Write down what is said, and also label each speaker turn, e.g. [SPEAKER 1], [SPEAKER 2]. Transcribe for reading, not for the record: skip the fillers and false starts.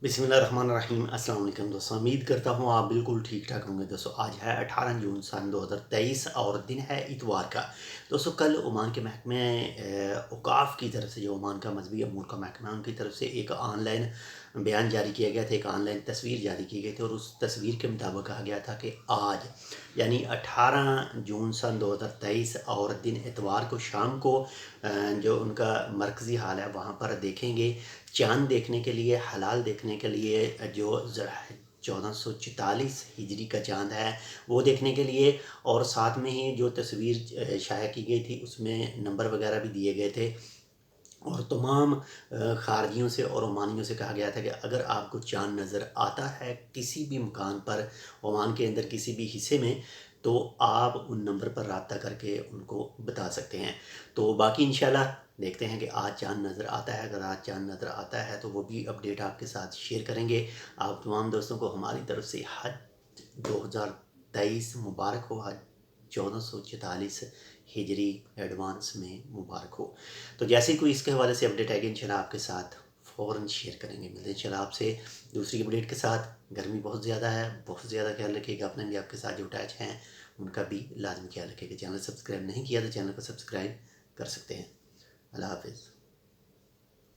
[SPEAKER 1] बिस्मिल्लाहिर्रहमानिर्रहीम। अस्सलाम वालेकुम दोस्तों, उम्मीद करता हूँ आप बिल्कुल ठीक ठाक होंगे। दोस्तों आज है 18 जून सन 2023 और दिन है इतवार का। दोस्तों कल ओमान के महकमे औकाफ़ की तरफ से, जो ओमान का मजहबी अमूर का महकमा है, उनकी तरफ से एक ऑनलाइन बयान जारी किया गया था, एक ऑनलाइन तस्वीर जारी की गई थी और उस तस्वीर के मुताबिक कहा गया था कि आज यानी 18 जून सन 2023 और दिन इतवार को शाम को जो उनका मरकज़ी हाल है वहाँ पर देखेंगे। चाँद देखने के लिए, हलाल देखने के लिए, जो 1444 हिजरी का चाँद है वो देखने के लिए, और साथ में ही जो तस्वीर शाया की गई थी उसमें नंबर वगैरह भी दिए गए थे। और तमाम खारजियों से और ओमानियों से कहा गया था कि अगर आपको चाँद नज़र आता है किसी भी मकान पर, ओमान के अंदर किसी भी हिस्से में, तो आप उन नंबर पर रब्ता करके उनको बता सकते हैं। तो बाकी इंशाल्लाह देखते हैं कि आज चाँद नज़र आता है। अगर आज चाँद नज़र आता है तो वो भी अपडेट आपके साथ शेयर करेंगे। आप तमाम दोस्तों को हमारी तरफ से हज 2023 मुबारक हो। हज 1444 हिजरी एडवांस में मुबारक हो। तो जैसे ही कोई इसके हवाले से अपडेट आएगी इंशाल्लाह आपके साथ फ़ौरन शेयर करेंगे। मिलते हैं इंशाल्लाह आपसे दूसरी अपडेट के साथ। गर्मी बहुत ज़्यादा है, बहुत ज़्यादा ख्याल रखिएगा अपने भी, आपके साथ जो अटैच हैं उनका भी लाजमी ख्याल रखिएगा। चैनल सब्सक्राइब नहीं किया तो चैनल को सब्सक्राइब कर सकते हैं। अल्लाह हाफ़िज़।